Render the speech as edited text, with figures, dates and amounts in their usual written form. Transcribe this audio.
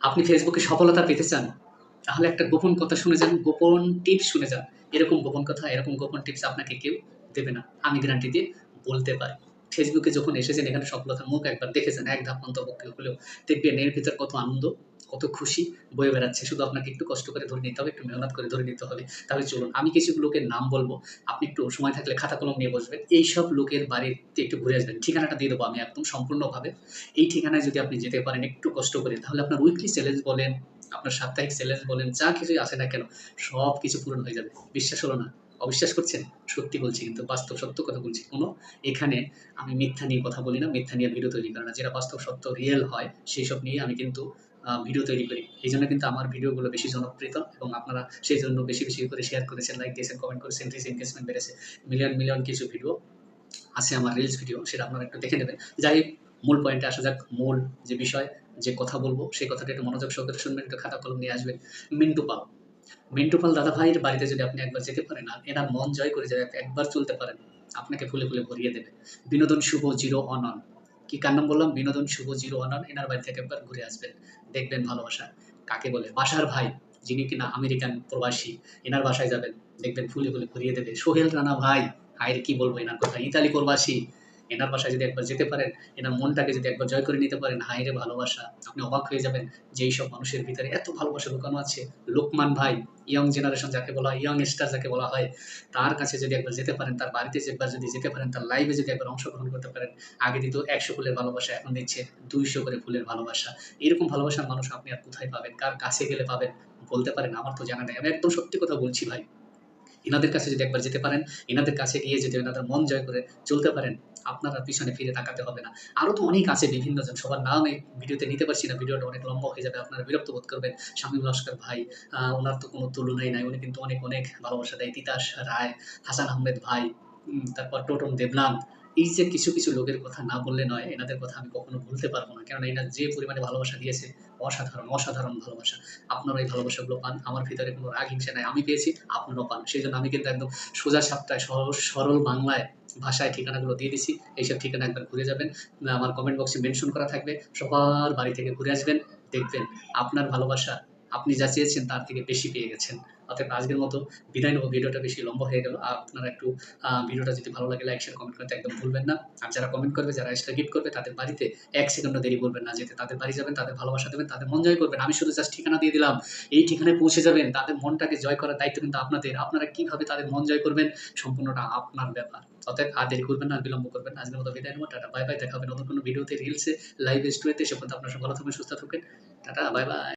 আপনি ফেসবুকে সফলতা পেতে চান? তাহলে একটা গোপন কথা শুনে যান, গোপন টিপস শুনে যান। এরকম গোপন কথা, এরকম গোপন টিপস আপনাকে কেউ দেবে না। আমি গ্যারান্টি দিয়ে বলতে পারি। ফেসবুকে যখন এসেছেন এখানে সফলতার মুখ একবার দেখেছেন, এক ধাপ অন্তপক্ষে হলেও দেখবেন এর ভিতর কত আনন্দ, কত খুশি বয়ে বেড়াচ্ছে। শুধু আপনাকে একটু কষ্ট করে ধরে নিতে হবে, একটু মেহনত করে ধরে নিতে হবে। তাহলে চলুন আমি কিছু লোকের নাম বলব। আপনি একটু সময় থাকলে খাতা কলম নিয়ে বসবেন। এইসব লোকের বাড়িতে একটু ঘুরে আসবেন। ঠিকানাটা দিয়ে দেবো আমি একদম সম্পূর্ণভাবে। এই ঠিকানায় যদি আপনি যেতে পারেন একটু কষ্ট করে, তাহলে আপনার উইকলি চ্যালেঞ্জ বলেন, আপনার সাপ্তাহিক চ্যালেঞ্জ বলেন, যা কিছুই আসে না কেন, সবকিছু পূরণ হয়ে যাবে। বিশ্বাস হলো না? অবিশ্বাস করছেন? সত্যি বলছি কিন্তু বাস্তব সত্য কথা বলছি। এখানে আমি মিথ্যা নিয়ে কথা বলি না, মিথ্যা নিয়ে ভিডিও তৈরি করি না। যেটা বাস্তব সত্য রিয়েল হয় সেইসব নিয়ে আমি কিন্তু ভিডিও তৈরি করি। এইজন্য কিন্তু আমার ভিডিওগুলো বেশি জনপ্রিয়তা এবং আপনারা সেইজন্য বেশি, বেশি করে শেয়ার করেছেন, লাইক দিয়েছেন, কমেন্ট করেছেন, রিচ এনগেজমেন্ট বেড়েছে। মিলিয়ন, মিলিয়ন কিছু ভিডিও আছে আমার রিলস ভিডিও, সেটা আপনারা একটু দেখে নেবেন। যাই হোক, মূল পয়েন্টে আসা যাক। মূল যে বিষয়, যে কথা বলবো সেই কথাটা একটু মনোযোগ সহকারে শুনবেন, একটু খাতা কলম নিয়ে আসবেন। মিন্টু পাল। মিন্টু পাল দাদা ভাইয়ের বাড়িতে যদি আপনি একবার যেতে পারেন আর এনার মন জয় করে যদি একবার চলতে পারেন, আপনাকে ফুলে, ফুলে ভরিয়ে দেবে। বিনোদন শুভ জিরো অনন। কি কার নাম বললাম? বিনোদন শুভ জিরো অনন। এনার বাড়ি থেকে একবার ঘুরে আসবেন। দেখবেন ভালোবাসা কাকে বলে। বাসার ভাই, যিনি কিনা আমেরিকান প্রবাসী, এনার বাসায় যাবেন। দেখবেন ফুলে, ফুলে ভরিয়ে দেবে। সোহেল রানা ভাই, হায়রে কি বলবো এনার কথা। ইতালি প্রবাসী, এনার বাসায় যদি একবার যেতে পারেন, এনার মনটাকে যদি একবার জয় করে নিতে পারেন, হায়রে ভালোবাসা! আপনি অবাক হয়ে যাবেন যে এইসব মানুষের ভিতরে এত ভালোবাসা লুকানো আছে। লোকমান ভাই, ইয়ং জেনারেশন যাকে বলা হয়, ইয়ং স্টার যাকে বলা হয়, তার কাছে যদি একবার যেতে পারেন, তার বাড়িতে যে একবার যদি যেতে পারেন, তার লাইভে যদি একবার অংশগ্রহণ করতে পারেন, আগে দিত ১০০ ফুলের ভালোবাসা, এখন দিচ্ছে ২০০ করে ফুলের ভালোবাসা। এরকম ভালোবাসার মানুষ আপনি আর কোথায় পাবেন? কার কাছে গেলে পাবেন? বলতে পারেন? আমার তো জানা নেই। আমি একদম সত্যি কথা বলছি ভাই। এনাদের কাছে যদি একবার যেতে পারেন, এনাদের কাছে গিয়ে যদি এনাদের মন জয় করে চলতে পারেন, আপনার আর পিছনে ফিরে তাকাতে হবে না। আরো তো অনেক আছে বিভিন্নজন, সবার নাম এই ভিডিওতে নিতে পারছি না। ভিডিওটা অনেক লম্বা হয়ে যাবে। আপনারা বিরক্ত বোধ করবেন। শামীম লস্কর ভাই, উনার তো কোনো তুলনাই নাই। উনি কিন্তু অনেক, অনেক ভালোবাসা দেয়। তিতাস রায়, হাসান আহমেদ ভাই, তারপর টোটন দেবনাথ। এই যে কিছু, কিছু লোকের কথা না বললে নয়, এনাদের কথা আমি কখনো ভুলতে পারব না। কেননা এনারা যে পরিমাণে ভালোবাসা দিয়েছে, অসাধারণ, অসাধারণ ভালোবাসা। আপনারা এই ভালোবাসাগুলো পান। আমার ভিতরে কোনো রাগ হিংসা নাই। আমি পেয়েছি, আপনারাও পান। সেজন্য আমি কিন্তু একদম সোজা সাপটায় সহজ সরল বাংলায় ভাষায় ঠিকানাগুলো দিয়ে দিছি। এইসব ঠিকানা একবার ঘুরে যাবেন। আমার কমেন্ট বক্সে মেনশন করা থাকবে। সবার বাড়ি থেকে ঘুরে আসবেন। দেখবেন আপনার ভালোবাসা আপনি যা চেয়েছেন তার থেকে বেশি পেয়ে গেছেন। অতএব আজকের মতো বিদায় নেব। ভিডিওটা বেশি লম্বা হয়ে গেল। আপনারা একটু ভিডিওটা যদি ভালো লাগে লাইক, শেয়ার, কমেন্ট করতে একদম ভুলবেন না। আর যারা কমেন্ট করবে, যারা এক্সট্রা গিফট করবে তাদের বাড়িতে ১ সেকেন্ডও দেরি করবেন না যেতে। তাদের বাড়ি যাবেন, তাদের ভালোবাসা দেবেন, তাদের মন জয় করবেন। আমি শুধু জাস্ট ঠিকানা দিয়ে দিলাম। এই ঠিকানায় পৌঁছে যাবেন। তাদের মনটাকে জয় করার দায়িত্ব কিন্তু আপনাদের। আপনারা কিভাবে তাদের মন জয় করবেন সম্পূর্ণটা আপনার ব্যাপার। অতএব আর দেরি করবেন না, আর বিলম্ব করবেন না। আজকের মতো বিদায় নেব। Tata, bye, bye. দেখা হবে নতুন কোনো ভিডিওতে, রিলসে, লাইভ স্টোরিতে। সে পর্যন্ত আপনারা সব ভালো থাকবেন, সুস্থ থাকবেন। Tata, bye, by.